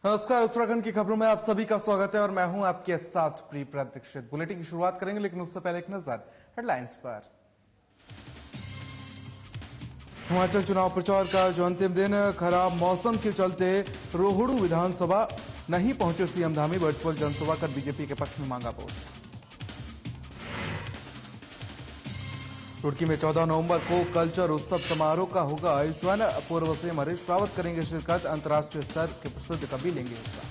नमस्कार, उत्तराखंड की खबरों में आप सभी का स्वागत है और मैं हूं आपके साथ प्रिय प्रतीक्षित। बुलेटिन की शुरुआत करेंगे, लेकिन उससे पहले एक नजर हेडलाइंस पर। हिमाचल चुनाव प्रचार का जो अंतिम दिन, खराब मौसम के चलते रोहड़ू विधानसभा नहीं पहुंचे सीएम धामी। वर्चुअल जनसभा कर बीजेपी के पक्ष में मांगा वोट। रुड़की में 14 नवंबर को कल्चर उत्सव समारोह का होगा आयोजन। पूर्व सीएम हरीश रावत करेंगे शिरकत। अंतर्राष्ट्रीय स्तर के प्रसिद्ध कवि लेंगे हिस्सा।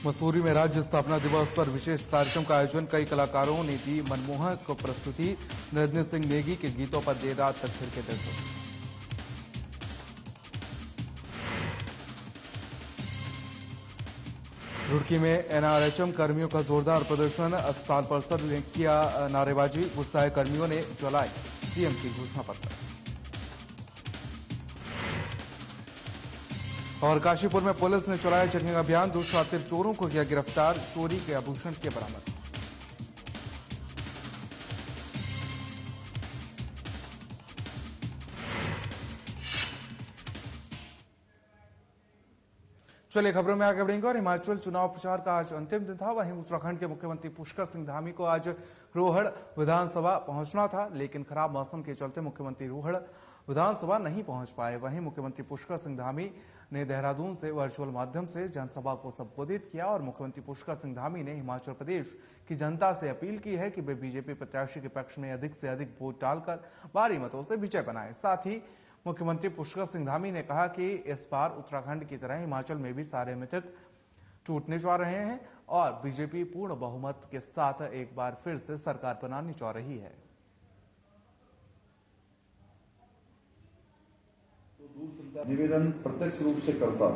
मसूरी में राज्य स्थापना दिवस पर विशेष कार्यक्रम का आयोजन। कई कलाकारों ने दी मनमोहक प्रस्तुति। नरेंद्र सिंह नेगी के गीतों पर देर रात तक थिरके दर्शक। रुड़की में एनआरएचएम कर्मियों का जोरदार प्रदर्शन। अस्पताल परिसर ने किया नारेबाजी। गुस्साए कर्मियों ने जलाए सीएम की घोषणा पत्र। और काशीपुर में पुलिस ने चलाया चेकिंग अभियान। 2 शातिर चोरों को किया गिरफ्तार। चोरी के आभूषण किए बरामद। चलिए खबरों में आगे बढ़ेंगे। और हिमाचल चुनाव प्रचार का आज अंतिम दिन था। वहीं उत्तराखंड के मुख्यमंत्री पुष्कर सिंह धामी को आज रोहड़ विधानसभा पहुंचना था, लेकिन खराब मौसम के चलते मुख्यमंत्री रोहड़ विधानसभा नहीं पहुंच पाए। वहीं मुख्यमंत्री पुष्कर सिंह धामी ने देहरादून से वर्चुअल माध्यम से जनसभा को संबोधित किया। और मुख्यमंत्री पुष्कर सिंह धामी ने हिमाचल प्रदेश की जनता से अपील की है कि वे बीजेपी प्रत्याशी के पक्ष में अधिक से अधिक वोट डालकर भारी मतों से विजय बनाए। साथ ही मुख्यमंत्री पुष्कर सिंह धामी ने कहा कि इस बार उत्तराखंड की तरह हिमाचल में भी सारे मिथक टूटने जा रहे हैं और बीजेपी पूर्ण बहुमत के साथ एक बार फिर से सरकार बनानी चाह रही है। निवेदन प्रत्यक्ष रूप से करता,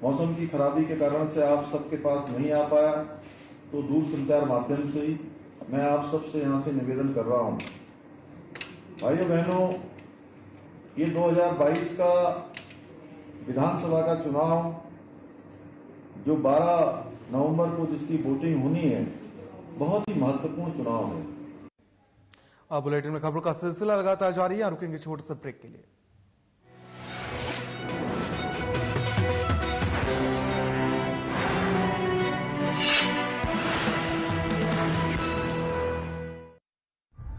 मौसम की खराबी के कारण से आप सबके पास नहीं आ पाया, तो दूरसंचार माध्यम से ही मैं आप सबसे यहां से निवेदन कर रहा हूं। भाइयों बहनों, ये 2022 का विधानसभा का चुनाव जो 12 नवंबर को जिसकी वोटिंग होनी है, बहुत ही महत्वपूर्ण चुनाव है। अब बुलेटिन में खबरों का सिलसिला लगातार जारी है। रुकेंगे छोटे से ब्रेक के लिए।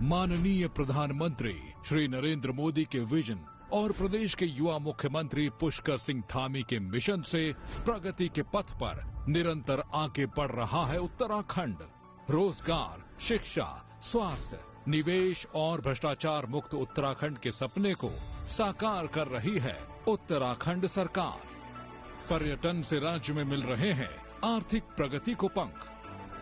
माननीय प्रधानमंत्री श्री नरेंद्र मोदी के विजन और प्रदेश के युवा मुख्यमंत्री पुष्कर सिंह धामी के मिशन से प्रगति के पथ पर निरंतर आगे बढ़ रहा है उत्तराखंड। रोजगार, शिक्षा, स्वास्थ्य, निवेश और भ्रष्टाचार मुक्त उत्तराखंड के सपने को साकार कर रही है उत्तराखंड सरकार। पर्यटन से राज्य में मिल रहे हैं आर्थिक प्रगति को पंख।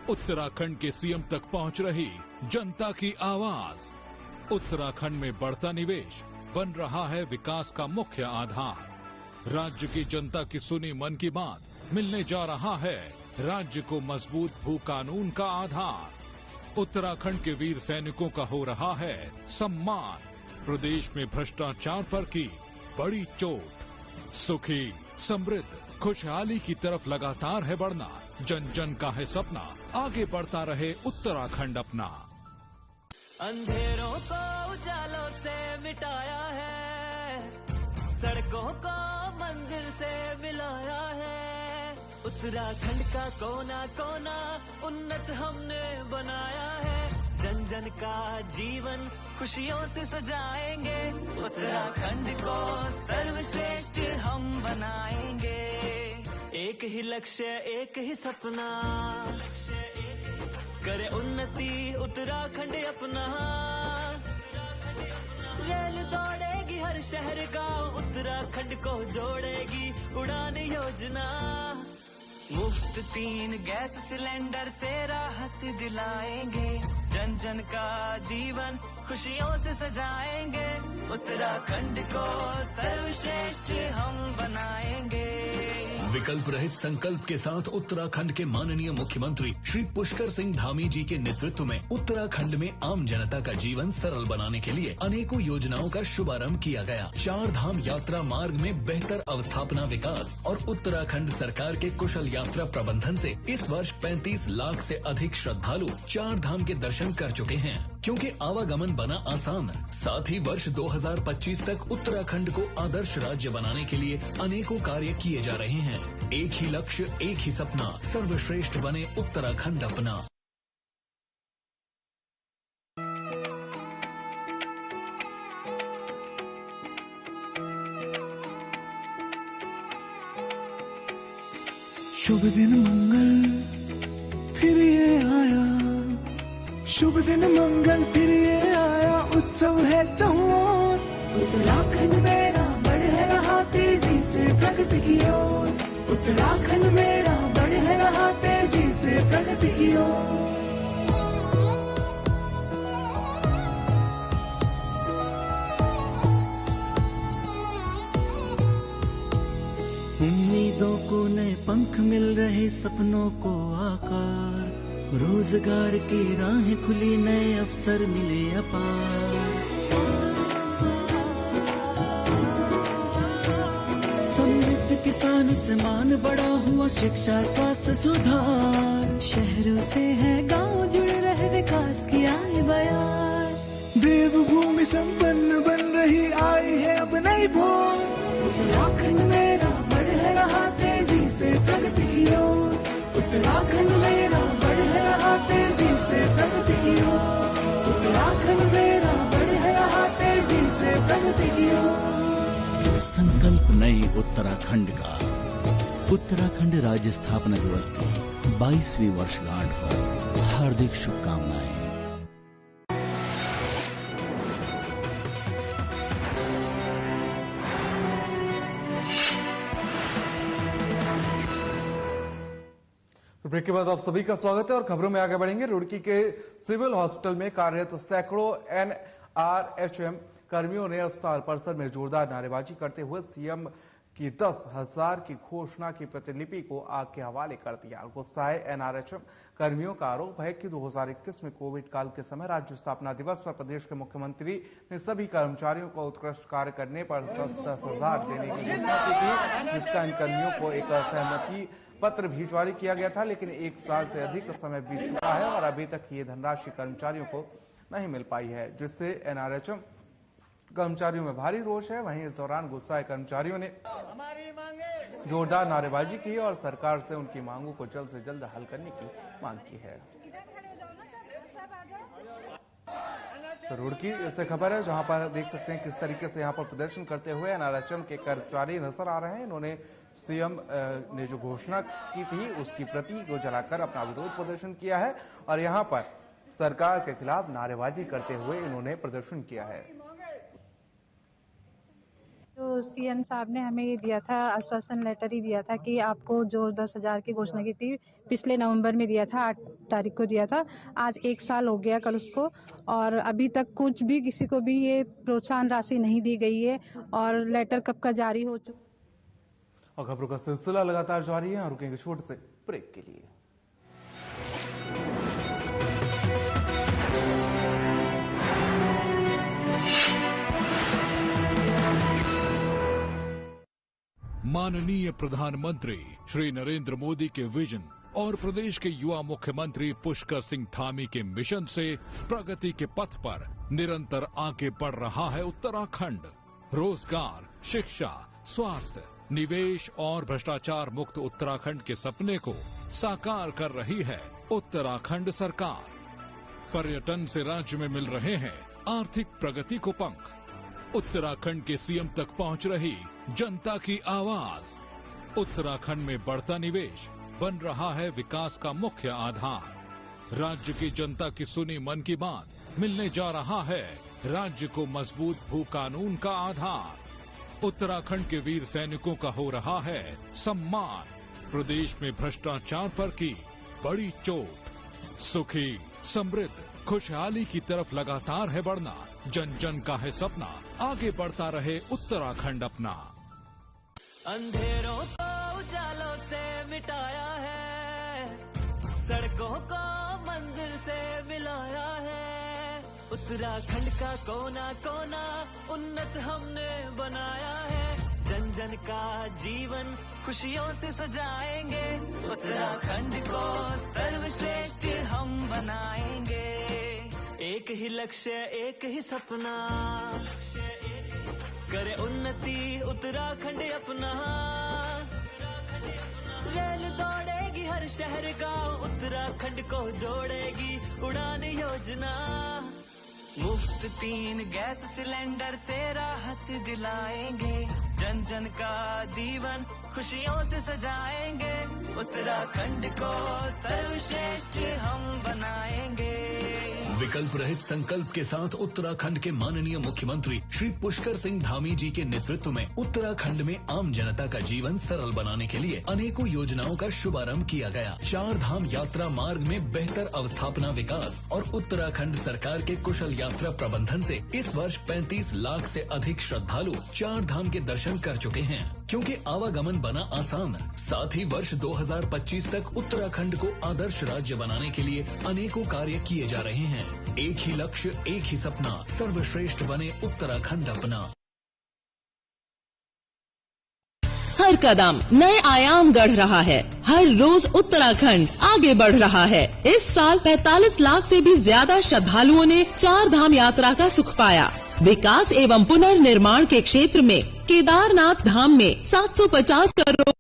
उत्तराखंड के सीएम तक पहुंच रही जनता की आवाज। उत्तराखंड में बढ़ता निवेश बन रहा है विकास का मुख्य आधार। राज्य की जनता की सुनी मन की बात मिलने जा रहा है राज्य को मजबूत भू कानून का आधार। उत्तराखंड के वीर सैनिकों का हो रहा है सम्मान। प्रदेश में भ्रष्टाचार पर की बड़ी चोट। सुखी, समृद्ध, खुशहाली की तरफ लगातार है बढ़ना। जन जन का है सपना, आगे बढ़ता रहे उत्तराखंड अपना। अंधेरों को उजालों से मिटाया है, सड़कों को मंजिल से मिलाया है। उत्तराखंड का कोना कोना उन्नत हमने बनाया है। जन जन का जीवन खुशियों से सजाएंगे। उत्तराखंड को सर्वश्रेष्ठ हम बनाएंगे। एक ही लक्ष्य, एक ही सपना, करे उन्नति उत्तराखंड अपना। रेल दौड़ेगी हर शहर गांव, उत्तराखंड को जोड़ेगी उड़ान योजना। मुफ्त 3 गैस सिलेंडर से राहत दिलाएंगे। जन जन का जीवन खुशियों से सजाएंगे। उत्तराखंड को सर्वश्रेष्ठ हम बनाएंगे। विकल्प रहित संकल्प के साथ उत्तराखंड के माननीय मुख्यमंत्री श्री पुष्कर सिंह धामी जी के नेतृत्व में उत्तराखंड में आम जनता का जीवन सरल बनाने के लिए अनेकों योजनाओं का शुभारंभ किया गया। 4 धाम यात्रा मार्ग में बेहतर अवस्थापना विकास और उत्तराखंड सरकार के कुशल यात्रा प्रबंधन से इस वर्ष 35 लाख से अधिक श्रद्धालु 4 धाम के दर्शन कर चुके हैं। क्योंकि आवागमन बना आसान। साथ ही वर्ष 2025 तक उत्तराखंड को आदर्श राज्य बनाने के लिए अनेकों कार्य किए जा रहे हैं। एक ही लक्ष्य, एक ही सपना, सर्वश्रेष्ठ बने उत्तराखंड अपना। शुभ दिन मंगल फिर ये आया, शुभ दिन मंगल फिर ये आया, उत्सव है चौर। उत्तराखंड मेरा बढ़ रहा तेजी से प्रगति की ओर, उत्तराखंड मेरा बढ़ रहा तेजी से प्रगति की ओर। उम्मीदों को नए पंख मिल रहे, सपनों को आकार, रोजगार की राहें खुली, नए अवसर मिले अपार। समृद्ध किसान से मान बड़ा हुआ, शिक्षा स्वास्थ्य सुधार, शहरों से है गांव जुड़ रहे, विकास की आए बयार। देवभूमि संपन्न बन रही, आई है अब नई भोर। उत्तराखंड मेरा बढ़ रहा तेजी से प्रगति की ओर, उत्तराखंड मेरा बढ़ रहा तेजी से प्रगति की ओर, उत्तराखंड मेरा बढ़ रहा तेजी से प्रगति की ओर। संकल्प नए उत्तराखंड का। उत्तराखंड राज्य स्थापना दिवस की 22वीं वर्षगांठ पर हार्दिक शुभकामनाएं। ब्रेक के बाद आप सभी का स्वागत है और खबरों में आगे बढ़ेंगे। रुड़की के सिविल हॉस्पिटल में कार्यरत सैकड़ों एनआरएचएम कर्मियों ने अस्पताल परिसर में जोरदार नारेबाजी करते हुए सीएम की 10,000 की घोषणा की प्रतिलिपि को आग के हवाले कर दिया। गुस्साए एनआरएचएम कर्मियों का आरोप है कि 2021 में कोविड काल के समय राज्य स्थापना दिवस पर प्रदेश के मुख्यमंत्री ने सभी कर्मचारियों को उत्कृष्ट कार्य करने पर 10,000 देने की घोषणा की थी, जिसका इन कर्मियों को एक असहमति पत्र भी जारी किया गया था। लेकिन 1 साल से अधिक समय बीत चुका है और अभी तक ये धनराशि कर्मचारियों को नहीं मिल पाई है, जिससे एनआरएचएम कर्मचारियों में भारी रोष है। वहीं इस दौरान गुस्साए कर्मचारियों ने जोरदार नारेबाजी की और सरकार से उनकी मांगों को जल्द से जल्द हल करने की मांग की है। तो रुड़की से खबर है, जहां पर देख सकते हैं किस तरीके से यहां पर प्रदर्शन करते हुए एनआरएचएम के कर्मचारी नजर आ रहे हैं। इन्होंने सीएम ने जो घोषणा की थी उसकी प्रति को जलाकर अपना विरोध प्रदर्शन किया है और यहां पर सरकार के खिलाफ नारेबाजी करते हुए इन्होंने प्रदर्शन किया है। तो सीएम साहब ने हमें ये दिया था, आश्वासन लेटर ही दिया था कि आपको जो 10,000 की घोषणा की थी पिछले नवंबर में दिया था, 8 तारीख को दिया था। आज 1 साल हो गया कल उसको, और अभी तक कुछ भी किसी को भी ये प्रोत्साहन राशि नहीं दी गई है और लेटर कब का जारी हो चुका। और खबरों का सिलसिला लगातार जारी है। रुकेंगे छोटे से ब्रेक के लिए। माननीय प्रधानमंत्री श्री नरेंद्र मोदी के विजन और प्रदेश के युवा मुख्यमंत्री पुष्कर सिंह धामी के मिशन से प्रगति के पथ पर निरंतर आगे बढ़ रहा है उत्तराखंड। रोजगार, शिक्षा, स्वास्थ्य, निवेश और भ्रष्टाचार मुक्त उत्तराखंड के सपने को साकार कर रही है उत्तराखंड सरकार। पर्यटन से राज्य में मिल रहे हैं आर्थिक प्रगति को पंख। उत्तराखंड के सीएम तक पहुंच रही जनता की आवाज। उत्तराखंड में बढ़ता निवेश बन रहा है विकास का मुख्य आधार। राज्य की जनता की सुनी मन की बात मिलने जा रहा है राज्य को मजबूत भू कानून का आधार। उत्तराखंड के वीर सैनिकों का हो रहा है सम्मान। प्रदेश में भ्रष्टाचार पर की बड़ी चोट। सुखी, समृद्ध, खुशहाली की तरफ लगातार है बढ़ना। जन जन का है सपना, आगे बढ़ता रहे उत्तराखंड अपना। अंधेरों को उजालों से मिटाया है, सड़कों को मंजिल से मिलाया है। उत्तराखंड का कोना कोना उन्नत हमने बनाया है। जन जन का जीवन खुशियों से सजाएंगे। उत्तराखंड को सर्वश्रेष्ठ हम बनाएंगे। एक एक ही लक्ष्य एक ही सपना, करे उन्नति उत्तराखंड अपना। रेल दौड़ेगी हर शहर गांव, उत्तराखंड को जोड़ेगी उड़ान योजना। मुफ्त 3 गैस सिलेंडर से राहत दिलाएंगे, जन जन का जीवन खुशियों से सजाएंगे। उत्तराखंड को सर्वश्रेष्ठ हम बनाएंगे। विकल्प रहित संकल्प के साथ उत्तराखंड के माननीय मुख्यमंत्री श्री पुष्कर सिंह धामी जी के नेतृत्व में उत्तराखंड में आम जनता का जीवन सरल बनाने के लिए अनेकों योजनाओं का शुभारंभ किया गया। 4 धाम यात्रा मार्ग में बेहतर अवस्थापना विकास और उत्तराखंड सरकार के कुशल यात्रा प्रबंधन से इस वर्ष 35 लाख से अधिक श्रद्धालु 4 धाम के दर्शन कर चुके हैं। क्योंकि आवागमन बना आसान, साथ ही वर्ष 2025 तक उत्तराखंड को आदर्श राज्य बनाने के लिए अनेकों कार्य किए जा रहे हैं। एक ही लक्ष्य एक ही सपना, सर्वश्रेष्ठ बने उत्तराखंड अपना। हर कदम नए आयाम गढ़ रहा है, हर रोज उत्तराखंड आगे बढ़ रहा है। इस साल 45 लाख से भी ज्यादा श्रद्धालुओं ने 4 धाम यात्रा का सुख पाया। विकास एवं पुनर्निर्माण के क्षेत्र में केदारनाथ धाम में 750 करोड़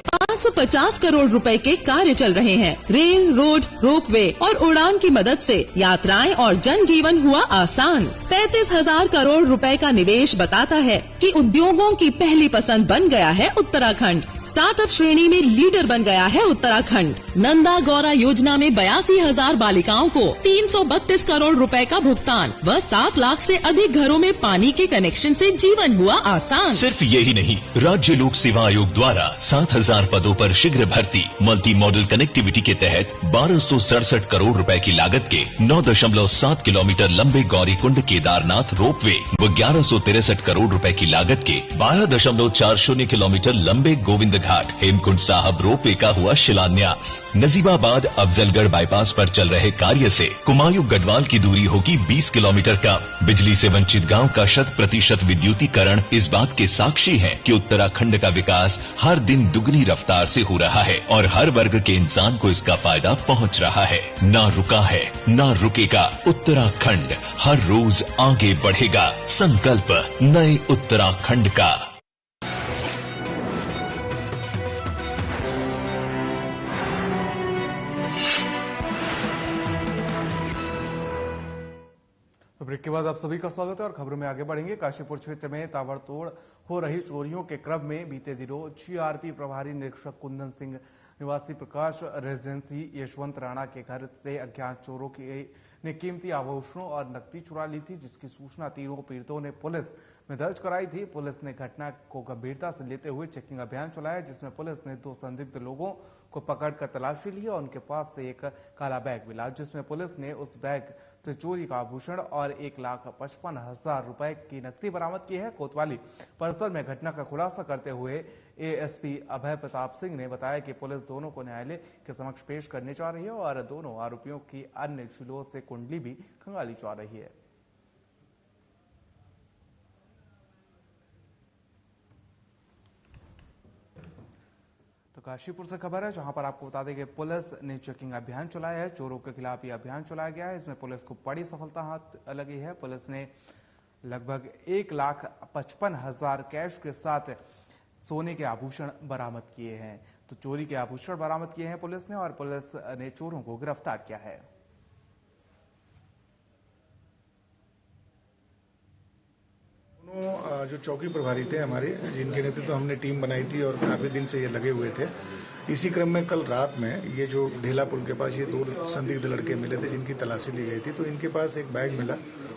550 करोड़ रुपए के कार्य चल रहे हैं। रेल, रोड, रोपवे और उड़ान की मदद से यात्राएं और जनजीवन हुआ आसान। 35,000 करोड़ रुपए का निवेश बताता है कि उद्योगों की पहली पसंद बन गया है उत्तराखंड। स्टार्टअप श्रेणी में लीडर बन गया है उत्तराखंड। नंदा गौरा योजना में 82,000 बालिकाओं को 332 करोड़ रुपए का भुगतान व 7 लाख से अधिक घरों में पानी के कनेक्शन से जीवन हुआ आसान। सिर्फ यही नहीं, राज्य लोक सेवा आयोग द्वारा 7,000 पदों पर शीघ्र भर्ती। मल्टी मॉडल कनेक्टिविटी के तहत 1267 करोड़ रुपए की लागत के 9.7 किलोमीटर लंबे गौरी कुंड केदारनाथ रोपवे व 1163 करोड़ रुपए की लागत के 12.40 किलोमीटर लंबे गोविंद घाट हेमकुंड साहब रोपवे का हुआ शिलान्यास। नजीबाबाद अफजलगढ़ बाईपास पर चल रहे कार्य से कुमायूं गढ़वाल की दूरी होगी 20 किलोमीटर कम। बिजली से वंचित गांव का 100% विद्युतीकरण इस बात के साक्षी है कि उत्तराखंड का विकास हर दिन दुगनी रफ्तार से हो रहा है और हर वर्ग के इंसान को इसका फायदा पहुंच रहा है। ना रुका है, ना रुकेगा। उत्तराखंड हर रोज आगे बढ़ेगा। संकल्प नए उत्तराखंड का। ब्रेक के बाद आप सभी का स्वागत है और खबरों में आगे बढ़ेंगे। काशीपुर क्षेत्र में ताबड़तोड़ हो रही चोरियों के क्रम में बीते दिनों जीआरपी प्रभारी निरीक्षक कुंदन सिंह निवासी प्रकाश रेजिडेंसी यशवंत राणा के घर से अज्ञात चोरों ने कीमती आभूषणों और नकदी चुरा ली थी, जिसकी सूचना तीनों पीड़ितों ने पुलिस में दर्ज कराई थी। पुलिस ने घटना को गंभीरता से लेते हुए चेकिंग अभियान चलाया, जिसमें पुलिस ने 2 संदिग्ध लोगों को पकड़कर तलाशी ली और उनके पास से एक काला बैग मिला, जिसमें पुलिस ने उस बैग से चोरी का आभूषण और 1,55,000 रुपए की नकदी बरामद की है। कोतवाली परिसर में घटना का खुलासा करते हुए एएसपी अभय प्रताप सिंह ने बताया कि पुलिस दोनों को न्यायालय के समक्ष पेश करने जा रही है और दोनों आरोपियों की अन्य जिलों से कुंडली भी खंगाली जा रही है। तो काशीपुर से खबर है, जहां पर आपको बता दें कि पुलिस ने चेकिंग अभियान चलाया है। चोरों के खिलाफ ये अभियान चलाया गया है। इसमें पुलिस को बड़ी सफलता हाथ लगी है। पुलिस ने लगभग 1,55,000 कैश के साथ सोने के आभूषण बरामद किए हैं। तो चोरी के आभूषण बरामद किए हैं पुलिस ने और पुलिस ने चोरों को गिरफ्तार किया है। जो चौकी प्रभारी थे हमारे, जिनके नेतृत्व हमने टीम बनाई थी और काफी दिन से ये लगे हुए थे, इसी क्रम में कल रात में ये जो ढेला पुल के पास ये 2 संदिग्ध लड़के मिले थे, जिनकी तलाशी ली गई थी। तो इनके पास एक बैग मिला।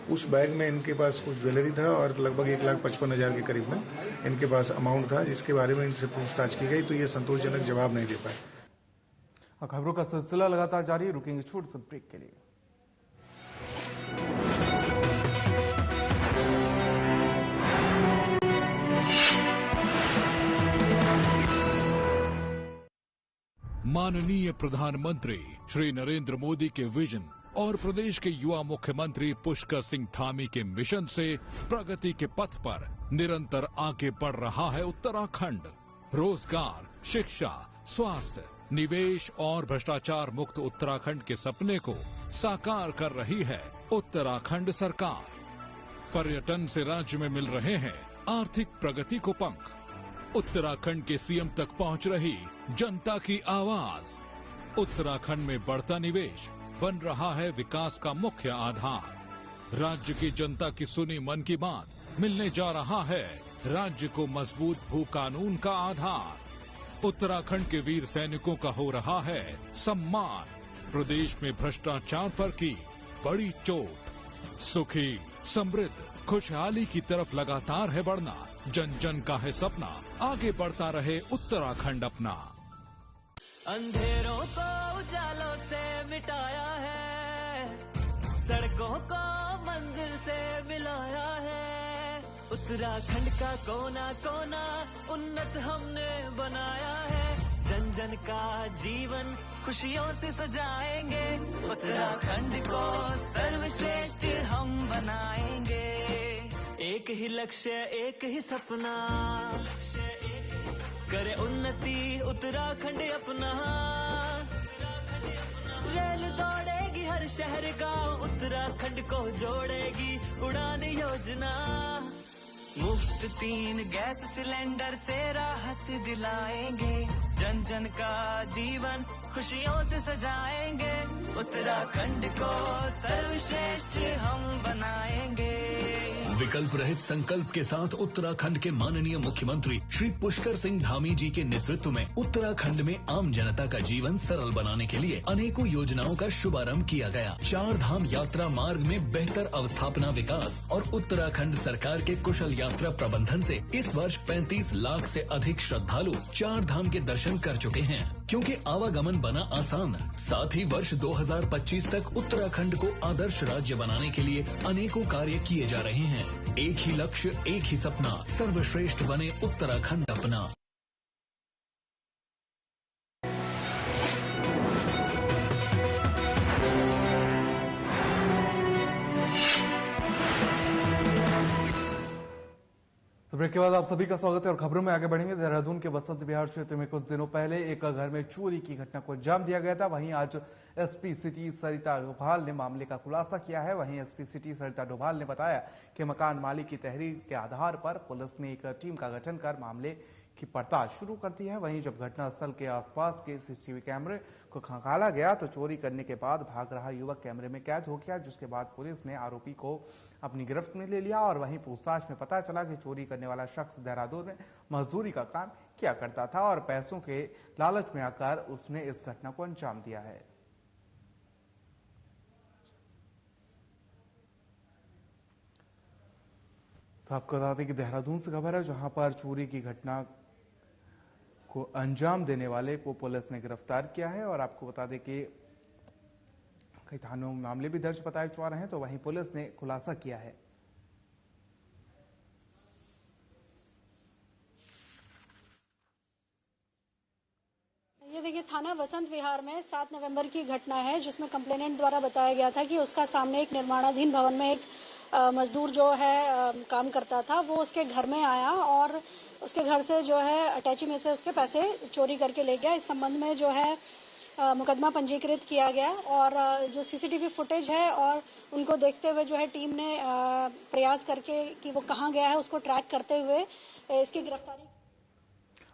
उस बैग में इनके पास कुछ ज्वेलरी था और लगभग 1,55,000 के करीब में इनके पास अमाउंट था, जिसके बारे में इनसे पूछताछ की गई तो ये संतोषजनक जवाब नहीं दे पाए। खबरों का सिलसिला लगातार जारी, रुकेंगे छोटे से ब्रेक के लिए। माननीय प्रधानमंत्री श्री नरेंद्र मोदी के विजन और प्रदेश के युवा मुख्यमंत्री पुष्कर सिंह धामी के मिशन से प्रगति के पथ पर निरंतर आगे बढ़ रहा है उत्तराखंड। रोजगार, शिक्षा, स्वास्थ्य, निवेश और भ्रष्टाचार मुक्त उत्तराखंड के सपने को साकार कर रही है उत्तराखंड सरकार। पर्यटन से राज्य में मिल रहे हैं आर्थिक प्रगति को पंख। उत्तराखंड के सीएम तक पहुंच रही जनता की आवाज। उत्तराखंड में बढ़ता निवेश बन रहा है विकास का मुख्य आधार। राज्य की जनता की सुनी मन की बात, मिलने जा रहा है राज्य को मजबूत भू कानून का आधार। उत्तराखंड के वीर सैनिकों का हो रहा है सम्मान। प्रदेश में भ्रष्टाचार पर की बड़ी चोट। सुखी समृद्ध खुशहाली की तरफ लगातार है बढ़ना। जन जन का है सपना, आगे बढ़ता रहे उत्तराखंड अपना। अंधेरों को उजालों से मिटाया है, सड़कों को मंजिल से मिलाया है। उत्तराखंड का कोना कोना उन्नत हमने बनाया है। जन जन का जीवन खुशियों से सजाएंगे। उत्तराखंड को सर्वश्रेष्ठ हम बनाएंगे। एक ही लक्ष्य एक ही सपना, करे उन्नति उत्तराखंड अपना। रेल दौड़ेगी हर शहर गांव, उत्तराखंड को जोड़ेगी उड़ान योजना। मुफ्त 3 गैस सिलेंडर से राहत दिलाएंगे। जन जन का जीवन खुशियों से सजाएंगे। उत्तराखंड को सर्वश्रेष्ठ हम बनाएंगे। विकल्प रहित संकल्प के साथ उत्तराखंड के माननीय मुख्यमंत्री श्री पुष्कर सिंह धामी जी के नेतृत्व में उत्तराखंड में आम जनता का जीवन सरल बनाने के लिए अनेकों योजनाओं का शुभारंभ किया गया। 4 धाम यात्रा मार्ग में बेहतर अवस्थापना विकास और उत्तराखंड सरकार के कुशल यात्रा प्रबंधन से इस वर्ष 35 लाख से अधिक श्रद्धालु 4 धाम के दर्शन कर चुके हैं। क्योंकि आवागमन बना आसान, साथ ही वर्ष 2025 तक उत्तराखंड को आदर्श राज्य बनाने के लिए अनेकों कार्य किए जा रहे हैं। एक ही लक्ष्य एक ही सपना, सर्वश्रेष्ठ बने उत्तराखंड अपना। तो ब्रेक के बाद आप सभी का स्वागत है और खबरों में आगे बढ़ेंगे। देहरादून के बसंत विहार क्षेत्र में कुछ दिनों पहले एक घर में चोरी की घटना को अंजाम दिया गया था। वहीं आज एसपी सिटी सरिता डोभाल ने मामले का खुलासा किया है। वहीं एसपी सिटी सरिता डोभाल ने बताया कि मकान मालिक की तहरीर के आधार पर पुलिस ने एक टीम का गठन कर मामले की पड़ताल शुरू कर दी है। वहीं जब घटनास्थल के आसपास के सीसीटीवी कैमरे को खंगाला गया तो चोरी करने के बाद भाग रहा युवक कैमरे में कैद हो गया, जिसके बाद पुलिस ने आरोपी को अपनी गिरफ्त में ले लिया। और वहीं पूछताछ में पता चला कि चोरी करने वाला शख्स देहरादून में मजदूरी का काम किया करता था और पैसों के लालच में आकर उसने इस घटना को अंजाम दिया है। तो आपको बता दें कि देहरादून से खबर है, जहां पर चोरी की घटना को अंजाम देने वाले को पुलिस ने गिरफ्तार किया है। और आपको बता दें कि कई थानों में मामले भी दर्ज बताए जा रहे हैं, तो वहीं पुलिस ने खुलासा किया है। ये देखिए, थाना बसंत विहार में 7 नवंबर की घटना है, जिसमें कंप्लेनेंट द्वारा बताया गया था कि उसका सामने एक निर्माणाधीन भवन में एक मजदूर जो है काम करता था, वो उसके घर में आया और उसके घर से जो है अटैची में से उसके पैसे चोरी करके ले गया। इस संबंध में जो है मुकदमा पंजीकृत किया गया और जो सीसीटीवी फुटेज है और उनको देखते हुए जो है टीम ने प्रयास करके कि वो कहाँ गया है उसको ट्रैक करते हुए इसकी गिरफ्तारी।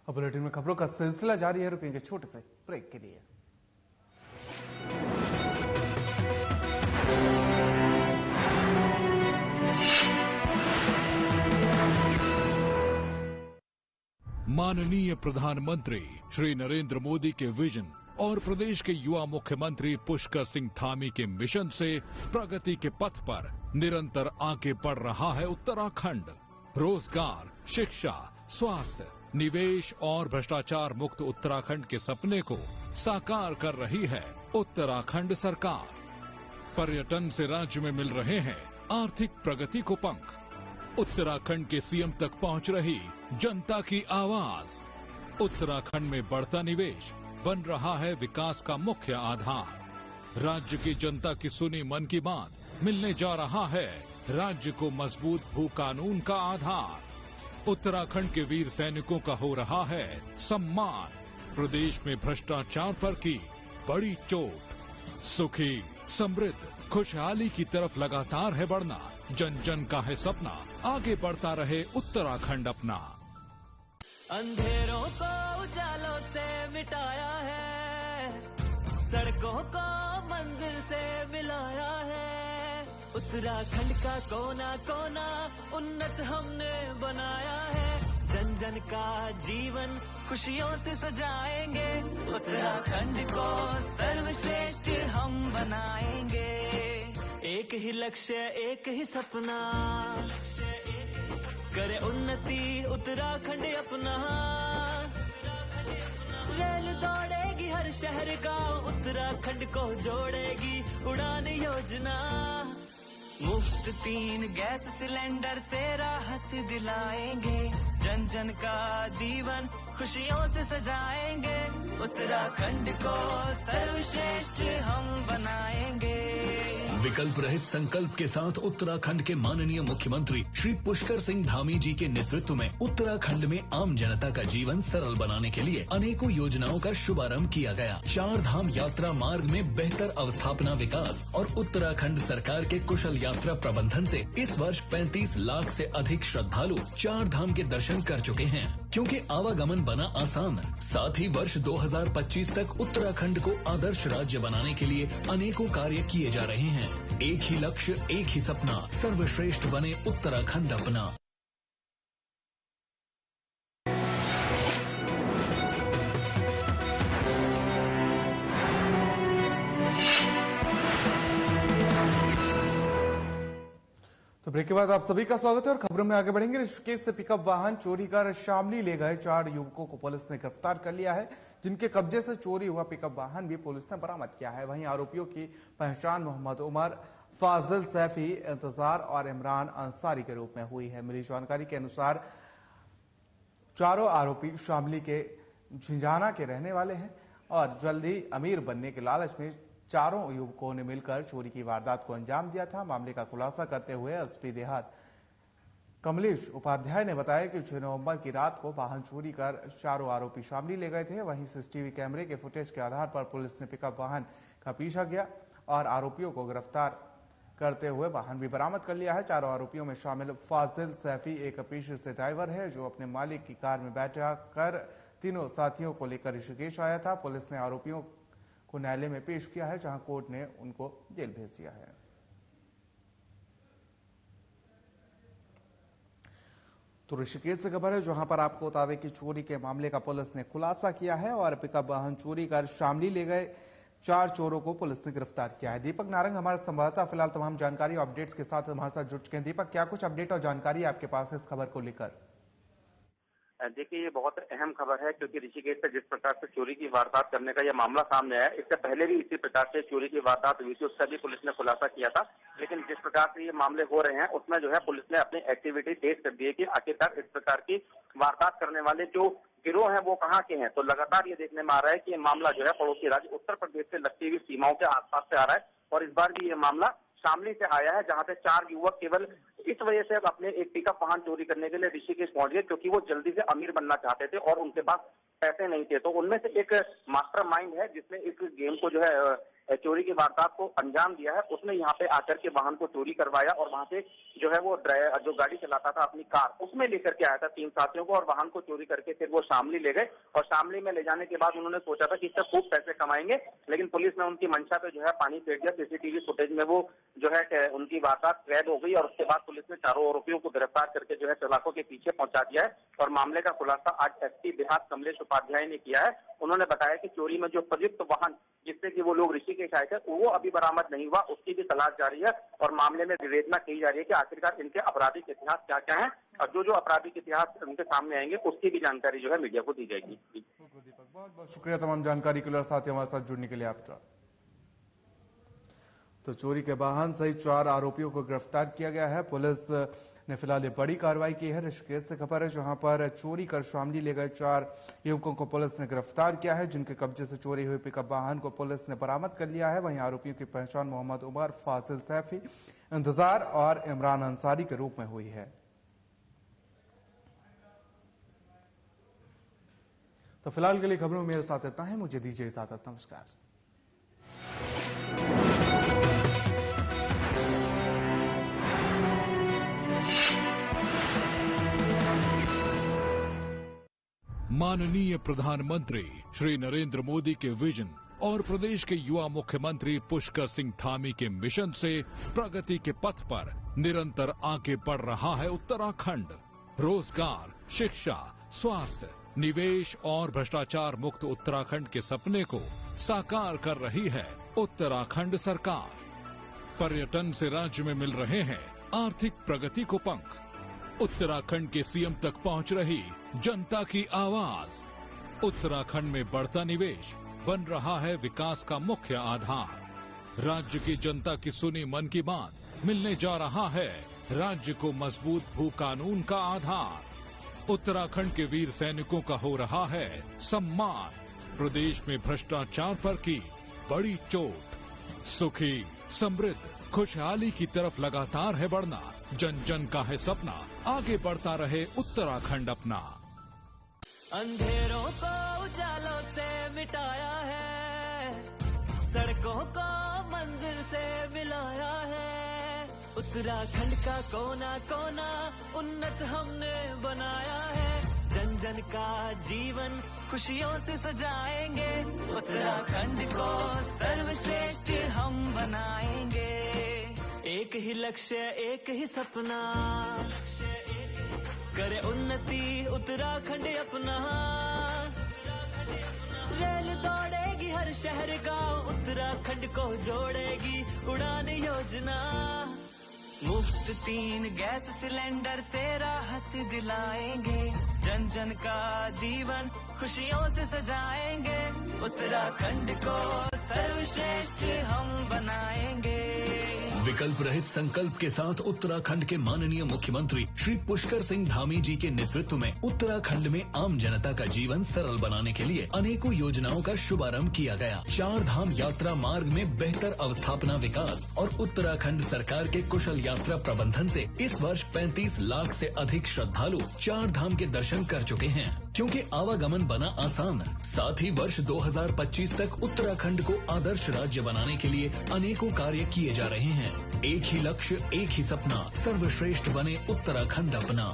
अब बुलेटिन में खबरों का सिलसिला जारी है, रुकेंगे छोटे से ब्रेक के लिए। माननीय प्रधानमंत्री श्री नरेंद्र मोदी के विजन और प्रदेश के युवा मुख्यमंत्री पुष्कर सिंह धामी के मिशन से प्रगति के पथ पर निरंतर आगे बढ़ रहा है उत्तराखंड। रोजगार, शिक्षा, स्वास्थ्य, निवेश और भ्रष्टाचार मुक्त उत्तराखंड के सपने को साकार कर रही है उत्तराखंड सरकार। पर्यटन से राज्य में मिल रहे हैं आर्थिक प्रगति को पंख। उत्तराखंड के सीएम तक पहुंच रही जनता की आवाज। उत्तराखंड में बढ़ता निवेश बन रहा है विकास का मुख्य आधार। राज्य की जनता की सुनी मन की बात, मिलने जा रहा है राज्य को मजबूत भू कानून का आधार। उत्तराखंड के वीर सैनिकों का हो रहा है सम्मान। प्रदेश में भ्रष्टाचार पर की बड़ी चोट। सुखी समृद्ध खुशहाली की तरफ लगातार है बढ़ना, जन जन का है सपना, आगे बढ़ता रहे उत्तराखंड अपना। अंधेरों को उजालों से मिटाया है, सड़कों को मंजिल से मिलाया है, उत्तराखंड का कोना कोना उन्नत हमने बनाया है, जन जन का जीवन खुशियों से सजाएंगे, उत्तराखंड को सर्वश्रेष्ठ हम बनाएंगे। एक ही लक्ष्य एक ही सपना, करे उन्नति उत्तराखंड अपना। रेल दौड़ेगी हर शहर गांव, उत्तराखंड को जोड़ेगी उड़ान योजना। मुफ्त 3 गैस सिलेंडर से राहत दिलाएंगे, जन जन का जीवन खुशियों से सजाएंगे, उत्तराखंड को सर्वश्रेष्ठ हम बनाएंगे। विकल्प रहित संकल्प के साथ उत्तराखंड के माननीय मुख्यमंत्री श्री पुष्कर सिंह धामी जी के नेतृत्व में उत्तराखंड में आम जनता का जीवन सरल बनाने के लिए अनेकों योजनाओं का शुभारंभ किया गया। 4 धाम यात्रा मार्ग में बेहतर अवस्थापना विकास और उत्तराखंड सरकार के कुशल यात्रा प्रबंधन से इस वर्ष 35 लाख से अधिक श्रद्धालु 4 धाम के दर्शन कर चुके हैं। क्योंकि आवागमन बना आसान, साथ ही वर्ष 2025 तक उत्तराखंड को आदर्श राज्य बनाने के लिए अनेकों कार्य किए जा रहे हैं। एक ही लक्ष्य एक ही सपना, सर्वश्रेष्ठ बने उत्तराखंड अपना। तो ब्रेक के बाद आप सभी का स्वागत है और खबरों में आगे बढ़ेंगे। ऋषिकेश से पिकअप वाहन चोरी कर शामली ले गए 4 युवकों को पुलिस ने गिरफ्तार कर लिया है, जिनके कब्जे से चोरी हुआ पिकअप वाहन भी पुलिस ने बरामद किया है। वहीं आरोपियों की पहचान मोहम्मद उमर, फाजिल सैफी, इंतजार और इमरान अंसारी के रूप में हुई है। मिली जानकारी के अनुसार चारों आरोपी शामली के झिंझाना के रहने वाले हैं और जल्द ही अमीर बनने के लालच में चारों युवकों ने मिलकर चोरी की वारदात को अंजाम दिया था। मामले का खुलासा करते हुए एसपी देहात कमलेश उपाध्याय ने बताया कि 6 नवंबर की रात को वाहन चोरी कर चारों आरोपी शामली ले गए थे। वहीं सीसीटीवी कैमरे के फुटेज के आधार पर पुलिस ने पिकअप वाहन का पीछा किया और आरोपियों को गिरफ्तार करते हुए वाहन भी बरामद कर लिया है। चारों आरोपियों में शामिल फाजिल सैफी एक पेशे से ड्राइवर है, जो अपने मालिक की कार में बैठा कर तीनों साथियों को लेकर ऋषिकेश आया था। पुलिस ने आरोपियों को न्यायालय में पेश किया है, जहां कोर्ट ने उनको जेल भेज दिया है। तो ऋषिकेश से खबर है, जहां पर आपको बता दें कि चोरी के मामले का पुलिस ने खुलासा किया है और पिकअप वाहन चोरी कर शामली ले गए 4 चोरों को पुलिस ने गिरफ्तार किया है। दीपक नारंग हमारे संवाददाता फिलहाल तमाम जानकारी और अपडेट्स के साथ हमारे साथ जुट चुके हैं। दीपक, क्या कुछ अपडेट और जानकारी आपके पास है इस खबर को लेकर? देखिए, ये बहुत अहम खबर है क्योंकि ऋषिकेश से जिस प्रकार से चोरी की वारदात करने का यह मामला सामने आया, इससे पहले भी इसी प्रकार से चोरी की वारदात हुई थी, उसका भी पुलिस ने खुलासा किया था। लेकिन जिस प्रकार से ये मामले हो रहे हैं उसमें जो है पुलिस ने अपनी एक्टिविटी तेज कर दी है कि आखिरकार इस प्रकार की वारदात करने वाले जो गिरोह हैं वो कहाँ के हैं। तो लगातार ये देखने में आ रहा है कि ये मामला जो है पड़ोसी राज्य उत्तर प्रदेश से लगती हुई सीमाओं के आसपास से आ रहा है और इस बार भी ये मामला शामली से आया है, जहां पे 4 युवक केवल इस वजह से अपने एक पिकअप वाहन चोरी करने के लिए ऋषिकेश पहुंच गए क्योंकि वो जल्दी से अमीर बनना चाहते थे और उनके पास पैसे नहीं थे। तो उनमें से एक मास्टरमाइंड है जिसने एक गेम को जो है चोरी की वारदात को अंजाम दिया है, उसने यहाँ पे आकर के वाहन को चोरी करवाया और वहां से जो है वो जो गाड़ी चलाता था अपनी कार, उसमें लेकर के आया था 3 साथियों को और वाहन को चोरी करके फिर वो शामली ले गए। और शामली में ले जाने के बाद उन्होंने सोचा था कि इससे खूब पैसे कमाएंगे, लेकिन पुलिस ने उनकी मंशा पे जो है पानी फेर दिया। सीसीटीवी फुटेज में वो जो है उनकी वारदात कैद हो गई और उसके बाद पुलिस ने चारों आरोपियों को गिरफ्तार करके जो है चालकों के पीछे पहुंचा दिया है। और मामले का खुलासा आज एसपी देहात कमलेश उपाध्याय ने किया है। उन्होंने बताया कि चोरी में जो प्रयुक्त वाहन जिससे कि वो लोग ऋषिकेश आए थे वो अभी बरामद नहीं हुआ, उसकी भी तलाश जारी है और मामले में विवेचना की जा रही है कि आखिरकार इनके आपराधिक इतिहास क्या क्या है और जो आपराधिक इतिहास उनके सामने आएंगे उसकी भी जानकारी जो है मीडिया को दी जाएगी। दीपक, बहुत बहुत शुक्रिया तमाम जानकारी के लिए और साथ ही हमारे साथ जुड़ने के लिए आपका। तो चोरी के वाहन सहित 4 आरोपियों को गिरफ्तार किया गया है। पुलिस ने फिलहाल ये बड़ी कार्रवाई की है। ऋषिकेश से खबर है, जहां पर चोरी कर शामली ले गए 4 युवकों को पुलिस ने गिरफ्तार किया है, जिनके कब्जे से चोरी हुए पिकअप वाहन को पुलिस ने बरामद कर लिया है। वहीं आरोपियों की पहचान मोहम्मद उमर, फाजिल सैफी, इंतजार और इमरान अंसारी के रूप में हुई है। तो फिलहाल के लिए खबरों में मेरे साथ इतना है, मुझे दीजिए इजाजत, नमस्कार। माननीय प्रधानमंत्री श्री नरेंद्र मोदी के विजन और प्रदेश के युवा मुख्यमंत्री पुष्कर सिंह धामी के मिशन से प्रगति के पथ पर निरंतर आगे बढ़ रहा है उत्तराखंड। रोजगार, शिक्षा, स्वास्थ्य, निवेश और भ्रष्टाचार मुक्त उत्तराखंड के सपने को साकार कर रही है उत्तराखंड सरकार। पर्यटन से राज्य में मिल रहे हैं आर्थिक प्रगति को पंख। उत्तराखंड के सीएम तक पहुंच रही जनता की आवाज। उत्तराखंड में बढ़ता निवेश बन रहा है विकास का मुख्य आधार। राज्य की जनता की सुनी मन की बात मिलने जा रहा है राज्य को मजबूत भू कानून का आधार। उत्तराखंड के वीर सैनिकों का हो रहा है सम्मान। प्रदेश में भ्रष्टाचार पर की बड़ी चोट। सुखी, समृद्ध, खुशहाली की तरफ लगातार है बढ़ना। जन जन का है सपना, आगे बढ़ता रहे उत्तराखंड अपना। अंधेरों को उजालों से मिटाया है, सड़कों को मंजिल से मिलाया है। उत्तराखंड का कोना कोना उन्नत हमने बनाया है। जन जन का जीवन खुशियों से सजाएंगे। उत्तराखंड को सर्वश्रेष्ठ हम बनाएंगे। एक ही लक्ष्य, एक ही सपना, करे उन्नति उत्तराखंड अपना। रेल दौड़ेगी हर शहर गांव, उत्तराखंड को जोड़ेगी उड़ान योजना। मुफ्त 3 गैस सिलेंडर से राहत दिलाएंगे। जन जन का जीवन खुशियों से सजाएंगे। उत्तराखंड को सर्वश्रेष्ठ हम बनाएंगे। विकल्प रहित संकल्प के साथ उत्तराखंड के माननीय मुख्यमंत्री श्री पुष्कर सिंह धामी जी के नेतृत्व में उत्तराखंड में आम जनता का जीवन सरल बनाने के लिए अनेकों योजनाओं का शुभारंभ किया गया। 4 धाम यात्रा मार्ग में बेहतर अवस्थापना विकास और उत्तराखंड सरकार के कुशल यात्रा प्रबंधन से इस वर्ष 35 लाख से अधिक श्रद्धालु 4 धाम के दर्शन कर चुके हैं। क्योंकि आवागमन बना आसान, साथ ही वर्ष 2025 तक उत्तराखंड को आदर्श राज्य बनाने के लिए अनेकों कार्य किए जा रहे हैं। एक ही लक्ष्य, एक ही सपना, सर्वश्रेष्ठ बने उत्तराखंड अपना।